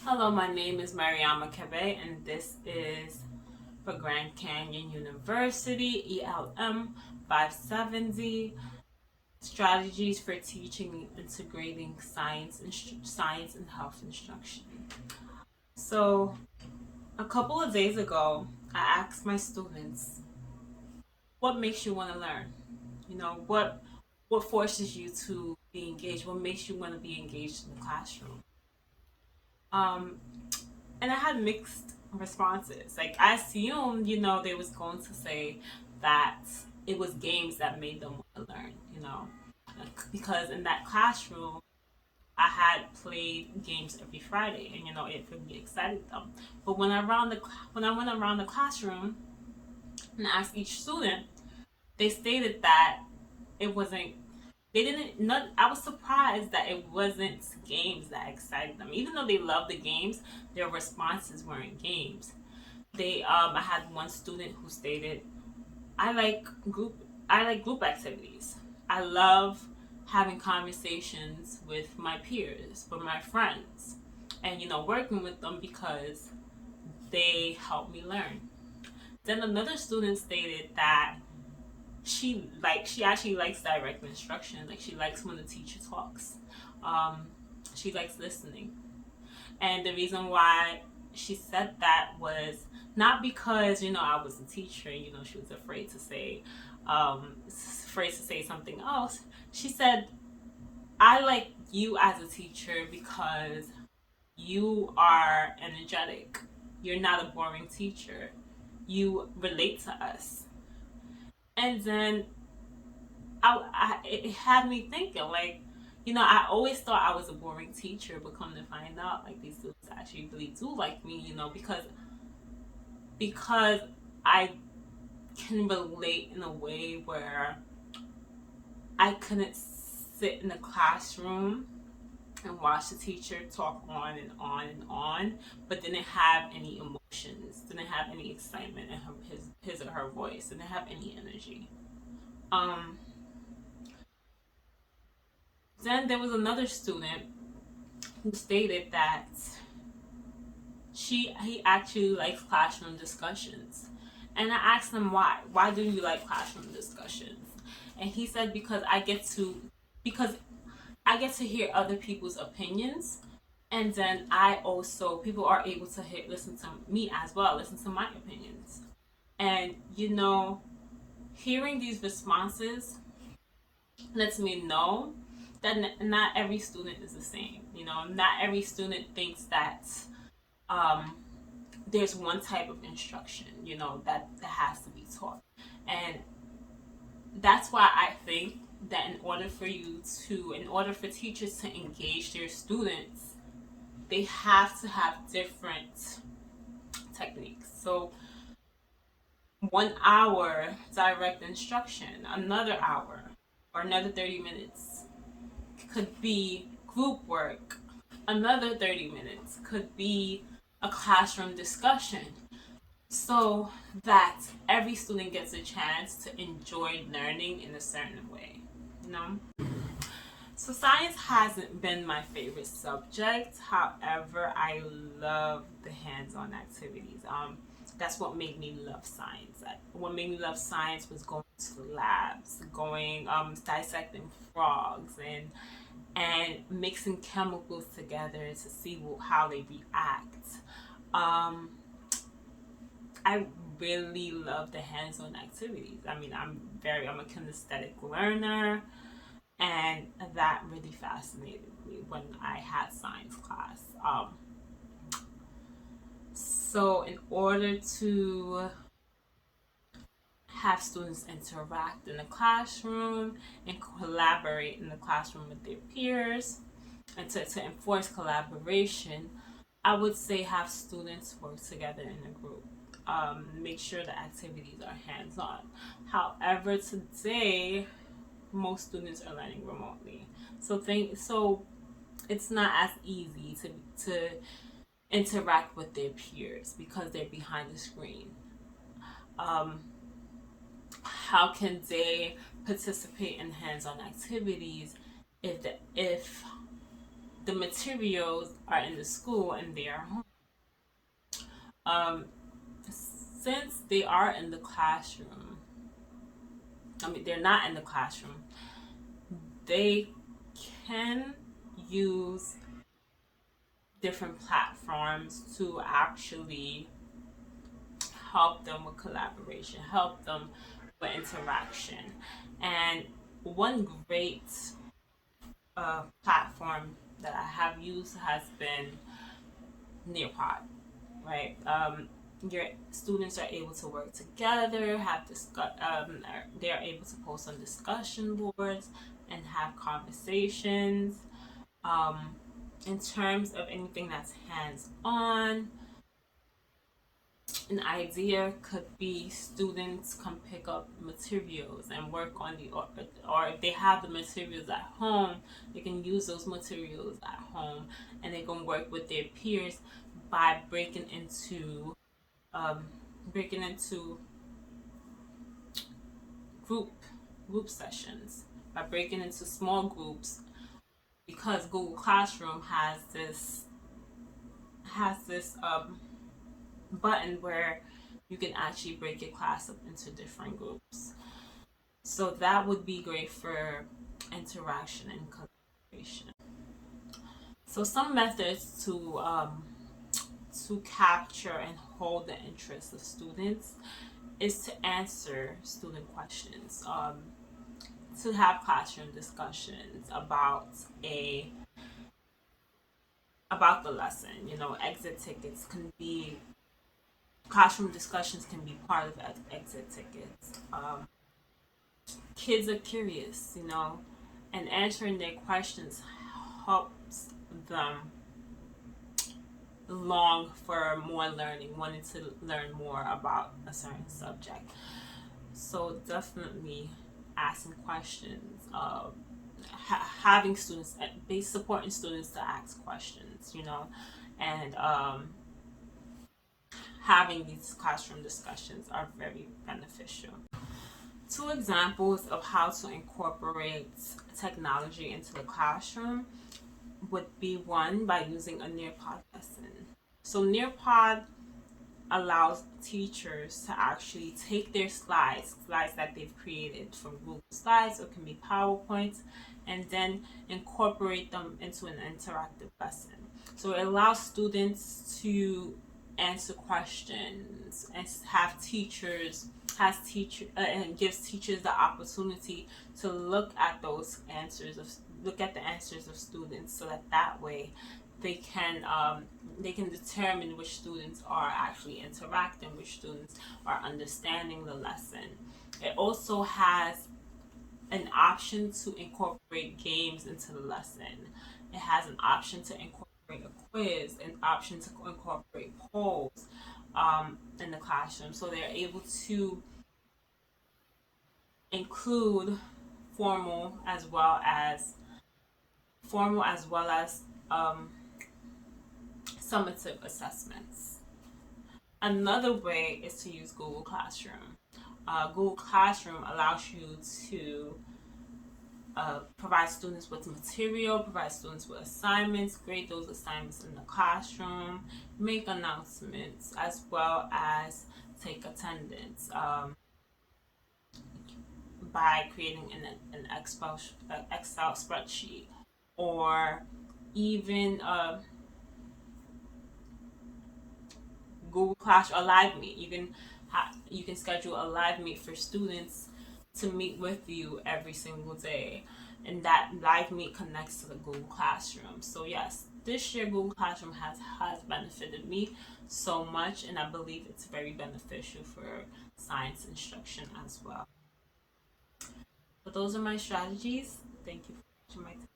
Hello, my name is Mariama Kebe, and this is for Grand Canyon University ELM 570 Strategies for Teaching and Integrating Science and Health Instruction. So, a couple of days ago, I asked my students, "What makes you want to learn? What forces you to be engaged? What makes you want to be engaged in the classroom?" Um, and I had mixed responses. Like I assumed, they was going to say that it was games that made them want to learn, because in that classroom I had played games every Friday, and it really excited them. But when I went around the classroom and asked each student, they stated that it wasn't. They didn't. Not. I was surprised that it wasn't games that excited them. Even though they loved the games, their responses weren't games. I had one student who stated, I like group I like group activities. I love having conversations with my peers, with my friends, and working with them because they help me learn. Then another student stated that she actually likes direct instruction. Like she likes when the teacher talks. Um, she likes listening. And the reason why she said that was not because, I was a teacher and, she was afraid to say something else. She said, I like you as a teacher because you are energetic. You're not a boring teacher. You relate to us. And then it had me thinking, like, I always thought I was a boring teacher, but come to find out, like, these students actually really do like me, because I can relate in a way where I couldn't sit in the classroom and watch the teacher talk on and on and on, but didn't have any emotions, didn't have any excitement in his or her voice, didn't have any energy. Um, then there was another student who stated that he actually likes classroom discussions. And I asked him why. Why do you like classroom discussions? And he said because I get to hear other people's opinions, and then I also people are able to listen to me as well, listen to my opinions. And hearing these responses lets me know that not every student is the same. Not every student thinks that um, there's one type of instruction, that has to be taught. And that's why I think that in order for teachers to engage their students, they have to have different techniques. So 1 hour direct instruction, another hour, or another 30 minutes could be group work, another 30 minutes could be a classroom discussion, so that every student gets a chance to enjoy learning in a certain way. You know? So science hasn't been my favorite subject. However, I love the hands-on activities. That's what made me love science. What made me love science was going to labs, going dissecting frogs and mixing chemicals together to see how they react. Um, I really love the hands-on activities. I mean, I'm a kinesthetic learner, and that really fascinated me when I had science class. So in order to have students interact in the classroom and collaborate in the classroom with their peers, and to enforce collaboration, I would say have students work together in a group. Make sure the activities are hands on. However, today most students are learning remotely, so it's not as easy to interact with their peers because they're behind the screen. Um, how can they participate in hands-on activities if the materials are in the school and they are home. Um, since they are in the classroom, I mean, they're not in the classroom, they can use different platforms to actually help them with collaboration, help them with interaction. And one great platform that I have used has been Nearpod, right? Your students are able to work together, they are able to post on discussion boards and have conversations. Um, in terms of anything that's hands on, an idea could be students can pick up materials and work on or if they have the materials at home, they can use those materials at home and they can work with their peers by um, breaking into group group sessions, by breaking into small groups, because Google Classroom has this button where you can actually break your class up into different groups. So that would be great for interaction and collaboration. So some methods to capture and hold the interest of students is to answer student questions, to have classroom discussions about the lesson. You know, exit tickets can be classroom discussions can be part of exit tickets. Kids are curious, you know, and answering their questions helps them long for more learning, wanting to learn more about a certain subject. So definitely asking questions, having students, supporting students to ask questions, you know, and having these classroom discussions are very beneficial. Two examples of how to incorporate technology into the classroom would be one by using a Nearpod lesson. So Nearpod allows teachers to actually take their slides that they've created from Google Slides or can be PowerPoints, and then incorporate them into an interactive lesson. So it allows students to answer questions and have teachers has teacher and gives teachers the opportunity to look at the answers of students, so that way they can determine which students are actually interacting, which students are understanding the lesson. It also has an option to incorporate games into the lesson. It has an option to incorporate a quiz, an option to incorporate polls in the classroom. So they're able to include formal as well as formal as well as um, summative assessments. Another way is to use Google Classroom. Google Classroom allows you to provide students with material, provide students with assignments, grade those assignments in the classroom, make announcements, as well as take attendance by creating an Excel spreadsheet, or even Google Class or Live Meet. You can schedule a live meet for students to meet with you every single day, and that live meet connects to the Google Classroom. So yes, this year Google Classroom has benefited me so much, and I believe it's very beneficial for science instruction as well. But those are my strategies. Thank you for watching my